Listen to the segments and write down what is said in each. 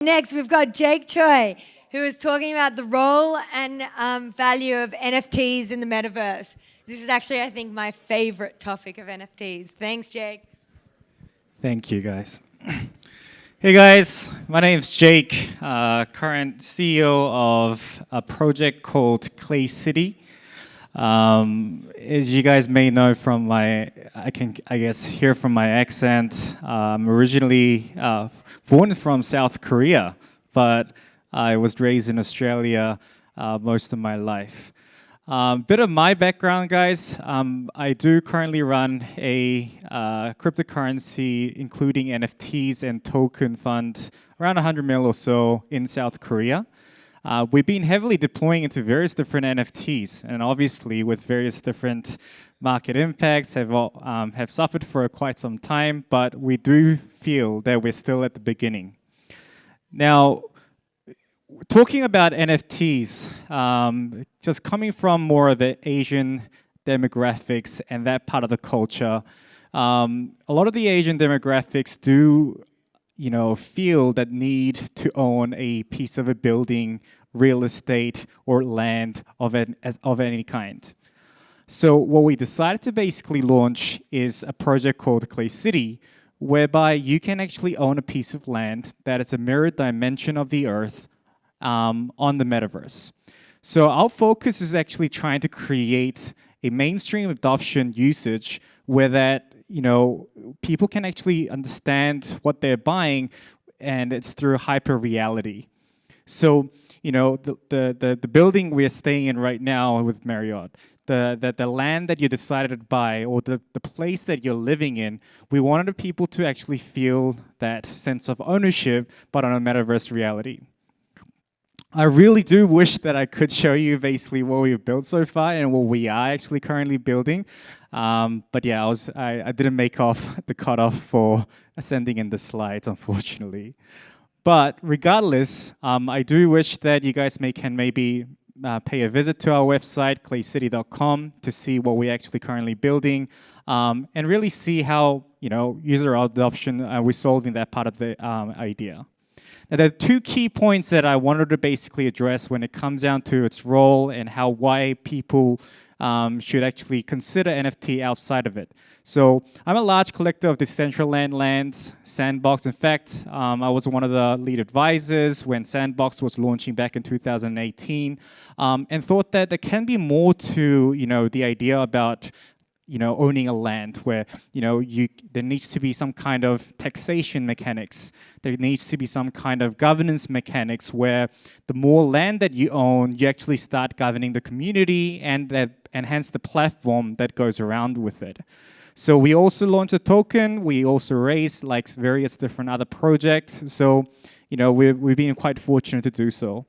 Next, we've got Jake Choi, who is talking about the role and value of NFTs in the Metaverse. This is actually, I think, my favorite topic of NFTs. Thanks, Jake. Thank you, guys. Hey, guys. My name is Jake, current CEO of a project called Clay City. As you guys may know from my, I guess, hear from my accent, I'm originally born from South Korea, but I was raised in Australia most of my life. Bit of my background, guys. I do currently run a cryptocurrency, including NFTs and token fund, around 100 mil or so in South Korea. We've been heavily deploying into various different NFTs, and obviously with various different market impacts have suffered for quite some time, but we do feel that we're still at the beginning. Now, talking about NFTs, just coming from more of the Asian demographics and that part of the culture, a lot of the Asian demographics do feel that need to own a piece of a building, real estate, or land of any kind. So what we decided to basically launch is a project called Clay City, whereby you can actually own a piece of land that is a mirrored dimension of the Earth on the Metaverse. So our focus is actually trying to create a mainstream adoption usage where that people can actually understand what they're buying, and it's through hyper reality. So, the building we're staying in right now with Marriott, the land that you decided to buy, or the place that you're living in, we wanted people to actually feel that sense of ownership, but on a Metaverse reality. I really do wish that I could show you basically what we've built so far and what we are actually currently building. But yeah, I didn't make off the cutoff for sending in the slides, unfortunately. But regardless, I do wish that you guys can maybe pay a visit to our website, claycity.com, to see what we're actually currently building, and really see how user adoption we're solving that part of the idea. Now, there are two key points that I wanted to basically address when it comes down to its role and why people should actually consider NFT outside of it. So I'm a large collector of Decentraland lands, Sandbox. In fact, I was one of the lead advisors when Sandbox was launching back in 2018, and thought that there can be more to the idea about owning a land where, there needs to be some kind of taxation mechanics. There needs to be some kind of governance mechanics where the more land that you own, you actually start governing the community and hence the platform that goes around with it. So we also launched a token. We also raised various different other projects. So, we've been quite fortunate to do so.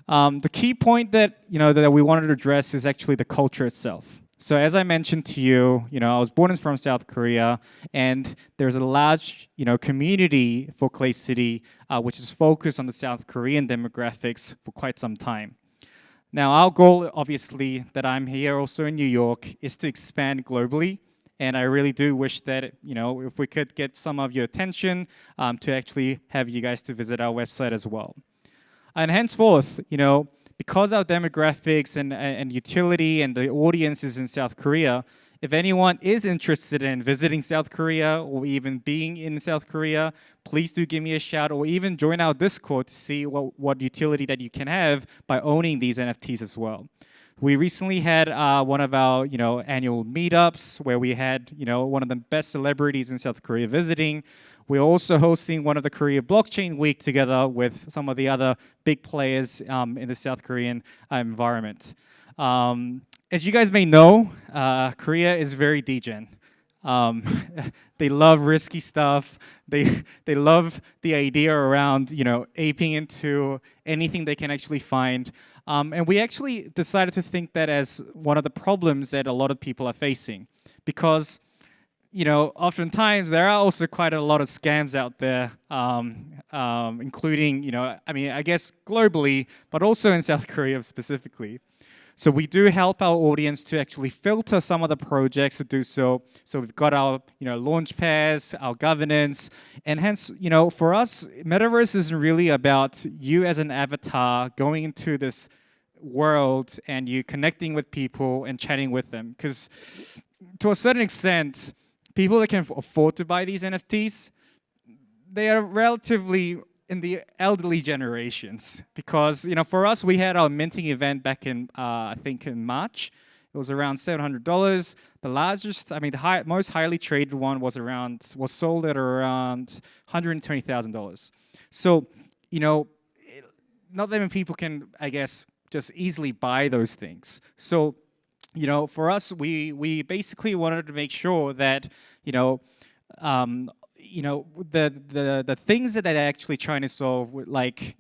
The key point that we wanted to address is actually the culture itself. So as I mentioned to you, I was born from South Korea, and there's a large, community for Clay City, which is focused on the South Korean demographics for quite some time. Now, our goal, obviously, that I'm here also in New York, is to expand globally, and I really do wish that, if we could get some of your attention to actually have you guys to visit our website as well. And henceforth, because our demographics and utility and the audiences in South Korea, if anyone is interested in visiting South Korea or even being in South Korea, please do give me a shout or even join our Discord to see what utility that you can have by owning these NFTs as well. We recently had one of our annual meetups where we had one of the best celebrities in South Korea visiting. We're also hosting one of the Korea Blockchain Week together with some of the other big players in the South Korean environment. As you guys may know, Korea is very degen. They love risky stuff. They love the idea around aping into anything they can actually find. And we actually decided to think that as one of the problems that a lot of people are facing, because oftentimes there are also quite a lot of scams out there, including I guess globally, but also in South Korea specifically. So we do help our audience to actually filter some of the projects to do so. So we've got our launch pads, our governance, and hence for us, Metaverse isn't really about you as an avatar going into this world and you connecting with people and chatting with them. Because to a certain extent, people that can afford to buy these NFTs, they are relatively in the elderly generations. Because for us, we had our minting event back in I think in March. It was around $700. The largest, the most highly traded one was sold at around $120,000. So not that many people can, I guess, just easily buy those things. So, for us, we basically wanted to make sure that, the things that they're actually trying to solve, like,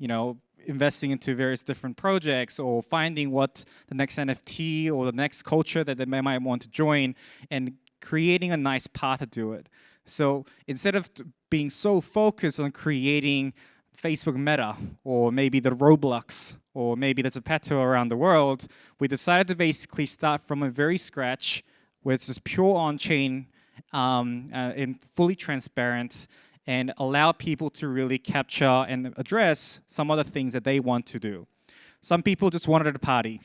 investing into various different projects or finding what the next NFT or the next culture that they might want to join and creating a nice path to do it. So instead of being so focused on creating Facebook Meta, or maybe the Roblox, or maybe the Zapato around the world, we decided to basically start from a very scratch, where it's just pure on-chain and fully transparent, and allow people to really capture and address some of the things that they want to do. Some people just wanted to party.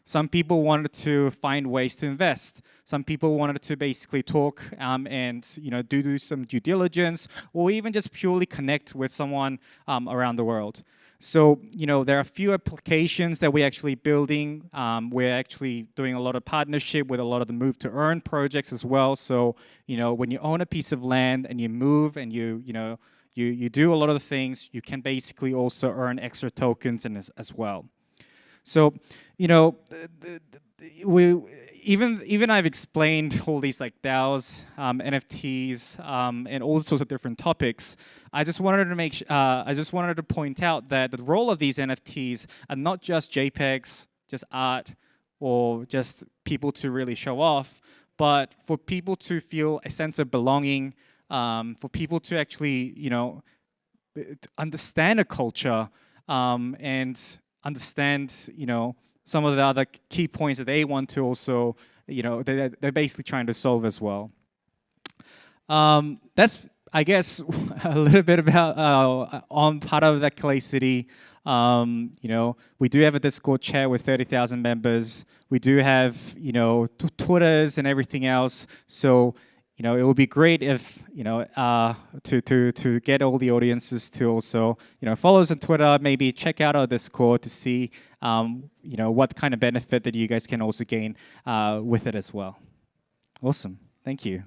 Some people wanted to find ways to invest. Some people wanted to basically talk and do some due diligence, or even just purely connect with someone around the world. So there are a few applications that we're actually building. We're actually doing a lot of partnership with a lot of the move to earn projects as well. So when you own a piece of land and you move and you do a lot of the things, you can basically also earn extra tokens as well. So, even I've explained all these like DAOs, NFTs, and all sorts of different topics. I just wanted to point out that the role of these NFTs are not just JPEGs, just art, or just people to really show off, but for people to feel a sense of belonging, for people to actually, understand a culture, and understand, some of the other key points that they want to also, they're basically trying to solve as well. That's, I guess, a little bit about on part of the Calais City. We do have a Discord chat with 30,000 members. We do have, Twitters and everything else. So, it would be great if, to get all the audiences to also, follow us on Twitter, maybe check out our Discord to see, what kind of benefit that you guys can also gain with it as well. Awesome. Thank you.